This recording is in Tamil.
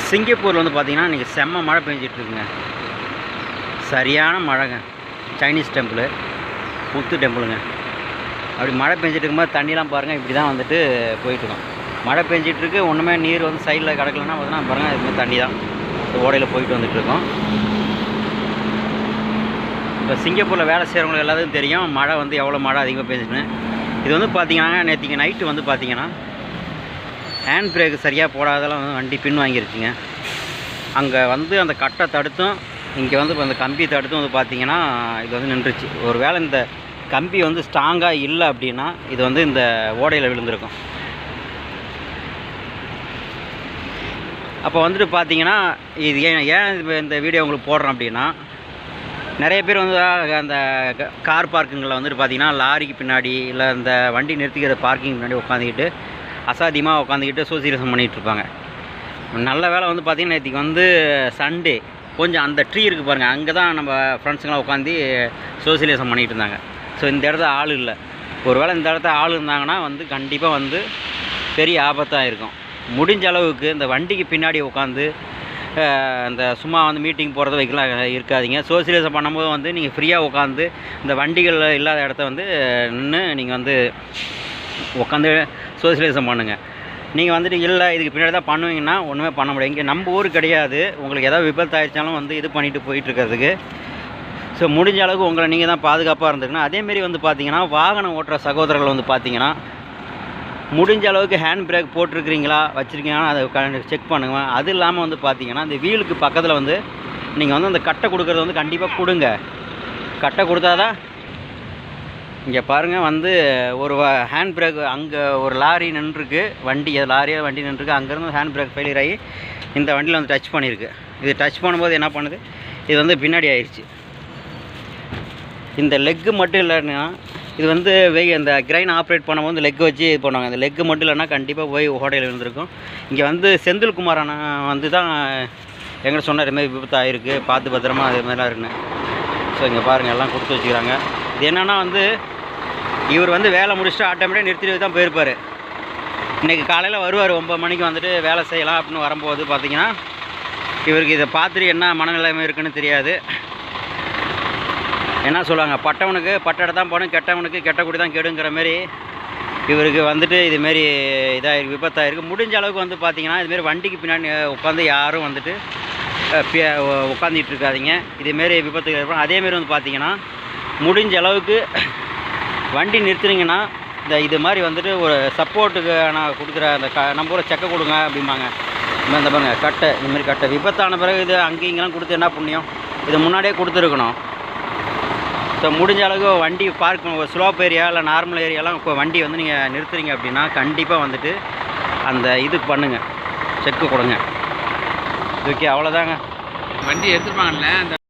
சிங்கப்பூரில் வந்து பார்த்திங்கன்னா இன்றைக்கி செம்ம மழை பெஞ்சிட்ருக்குங்க. சரியான மழைங்க. சைனீஸ் டெம்பிள், புத்து டெம்பிளுங்க. அப்படி மழை பெஞ்சிட்டு இருக்கும்போது தண்ணிலாம் பாருங்கள் இப்படி தான் வந்துட்டு போயிட்டுருக்கோம். மழை பெஞ்சிட்ருக்கு, ஒன்றுமே நீர் வந்து சைடில் கிடக்கலன்னா பார்த்தீங்கன்னா பாருங்கள் இதுமாதிரி தண்ணி தான் ஓடையில் போயிட்டு வந்துட்டுருக்கோம். இப்போ சிங்கப்பூரில் வேலை செய்கிறவங்களுக்கு எல்லாத்துக்கும் தெரியும் மழை வந்து எவ்வளோ மழை அதிகமாக பெஞ்சுன்னு. இது வந்து பார்த்திங்கன்னா நேற்றுக்கு நைட்டு வந்து பார்த்திங்கன்னா ஹேண்ட் பிரேக் சரியாக போடாதெல்லாம் வந்து வண்டி பின் வாங்கிருச்சுங்க. அங்கே வந்து அந்த கட்டை தடுத்தும் இங்கே வந்து இப்போ அந்த கம்பி தடுத்தும் வந்து பார்த்திங்கன்னா இது வந்து நின்றுச்சு. ஒரு வேளை இந்த கம்பி வந்து ஸ்ட்ராங்காக இல்லை அப்படின்னா இது வந்து இந்த ஓடையில் விழுந்திருக்கும். அப்போ வந்துட்டு பார்த்திங்கன்னா இது ஏன் இந்த வீடியோ உங்களுக்கு போடுறோம் அப்படின்னா, நிறைய பேர் வந்து அந்த கார் பார்க்கிங்கில் வந்துட்டு பார்த்திங்கன்னா லாரிக்கு பின்னாடி இல்லை இந்த வண்டி நிறுத்திக்கிற பார்க்கிங் பின்னாடி உட்காந்துக்கிட்டு அசாத்தியமாக உட்காந்துக்கிட்டு சோசியலிசம் பண்ணிகிட்ருப்பாங்க. நல்ல வேலை வந்து பார்த்திங்கன்னா நேற்றுக்கு வந்து சண்டே கொஞ்சம் அந்த ட்ரீ இருக்குது பாருங்கள், அங்கே தான் நம்ம ஃப்ரெண்ட்ஸுங்களாம் உட்காந்து சோசியலிசம் பண்ணிகிட்டு இருந்தாங்க. ஸோ இந்த இடத்துல ஆள் இல்லை. ஒரு வேளை இந்த இடத்துல ஆள் இருந்தாங்கன்னா வந்து கண்டிப்பாக வந்து பெரிய ஆபத்தாக இருக்கும். முடிஞ்ச அளவுக்கு இந்த வண்டிக்கு பின்னாடி உட்காந்து இந்த சும்மா வந்து மீட்டிங் போகிறது வைக்கலாம் இருக்காதிங்க. சோசியலிசம் பண்ணும்போது வந்து நீங்கள் ஃப்ரீயாக உட்காந்து இந்த வண்டிகள் இல்லாத இடத்த வந்து நின்று நீங்கள் வந்து உட்காந்து சோசியலிசம் பண்ணுங்கள். நீங்கள் வந்துட்டு இல்லை இதுக்கு பின்னாடி தான் பண்ணுவீங்கன்னா ஒன்றுமே பண்ண முடியாது. இங்கே நம்ம ஊர் கிடையாது. உங்களுக்கு ஏதாவது விபத்து ஆயிடுச்சாலும் வந்து இது பண்ணிவிட்டு போயிட்டுருக்கிறதுக்கு. ஸோ முடிஞ்ச அளவுக்கு உங்களை நீங்கள் தான் பாதுகாப்பாக இருந்துக்கணும். அதேமாரி வந்து பார்த்திங்கன்னா வாகனம் ஓட்டுற சகோதரர்கள் வந்து பார்த்திங்கன்னா முடிஞ்ச அளவுக்கு ஹேண்ட் பிரேக் போட்டிருக்கிறீங்களா வச்சுருக்கீங்கன்னா அதை செக் பண்ணுங்கள். அது இல்லாமல் வந்து பார்த்திங்கன்னா இந்த வீலுக்கு பக்கத்தில் வந்து நீங்கள் வந்து அந்த கட்டை கொடுக்குறது வந்து கண்டிப்பாக கொடுங்க. கட்டை கொடுத்தா தான் இங்கே பாருங்கள் வந்து ஒரு ஹேண்ட் பிரேக் அங்கே ஒரு லாரி நின்றுருக்கு, வண்டி லாரியாக வண்டி நின்றுருக்கு, அங்கேருந்து ஹேண்ட் பிரேக் ஃபெயிலியர் ஆகி இந்த வண்டியில் வந்து டச் பண்ணியிருக்கு. இது டச் பண்ணும்போது என்ன பண்ணுது, இது வந்து பின்னாடி ஆயிடுச்சு. இந்த லெக்கு மட்டும் இல்லைன்னா இது வந்து இந்த கிரைன் ஆப்ரேட் பண்ணும்போது இந்த லெக் வச்சு இது பண்ணுவாங்க. இந்த லெக்கு மட்டும் இல்லைன்னா கண்டிப்பாக போய் ஓடையில் இருந்திருக்கும். இங்கே வந்து செந்தில்குமார் அண்ணா வந்து தான் எங்கிட்ட சொன்னார் இதுமாதிரி விபத்து ஆகிருக்கு, பார்த்து பத்திரமா அது மாதிரிலாம் இருக்குன்னு. ஸோ இங்கே பாருங்கள் எல்லாம் கொடுத்து வச்சுக்கிறாங்க. இது என்னென்னா வந்து இவர் வந்து வேலை முடிச்சுட்டு ஆட்டோமேட்டிக்காக நிறுத்திட்டு தான் போயிருப்பார். இன்றைக்கி காலையில் வருவார் 9 மணிக்கு வந்துட்டு வேலை செய்யலாம் அப்படின்னு வரும்போது பார்த்திங்கன்னா இவருக்கு இதை பார்த்துட்டு என்ன மனநிலைமை இருக்குன்னு தெரியாது. என்ன சொல்லுவாங்க, பட்டவனுக்கு பட்டடை தான் போகணும், கெட்டவனுக்கு கெட்ட குடி தான் கெடுங்கிற மாரி இவருக்கு வந்துட்டு இதுமாரி இதாகிருக்கு, விபத்தாகிருக்கு. முடிஞ்ச அளவுக்கு வந்து பார்த்திங்கன்னா இதுமாரி வண்டிக்கு பின்னாடி உட்காந்து யாரும் வந்துட்டு உட்காந்துட்டு இருக்காதிங்க. இதேமாரி விபத்துகள் இருக்கும். அதேமாரி வந்து பார்த்திங்கன்னா முடிஞ்ச அளவுக்கு வண்டி நிறுத்துனீங்கன்னா இது மாதிரி வந்துட்டு ஒரு சப்போர்ட்டுக்கு நான் கொடுக்குற அந்த நம்ம ஊரை செக்கை கொடுங்க அப்படிம்பாங்க. இந்த பாருங்க கட்டை, இந்தமாதிரி கட்டை விபத்தான பிறகு இது அங்கேயும் இங்கெல்லாம் கொடுத்து என்ன புண்ணியம், இது முன்னாடியே கொடுத்துருக்கணும். ஸோ முடிஞ்ச அளவுக்கு வண்டி பார்க் ஒரு ஸ்லோப் ஏரியா இல்லை நார்மல் ஏரியாலாம் இப்போ வண்டி வந்து நீங்கள் நிறுத்துறீங்க அப்படின்னா கண்டிப்பாக வந்துட்டு அந்த இதுக்கு பண்ணுங்கள், செக்கு கொடுங்க. ஓகே, அவ்வளோதாங்க. வண்டி எடுத்துருப்பாங்கல்ல அந்த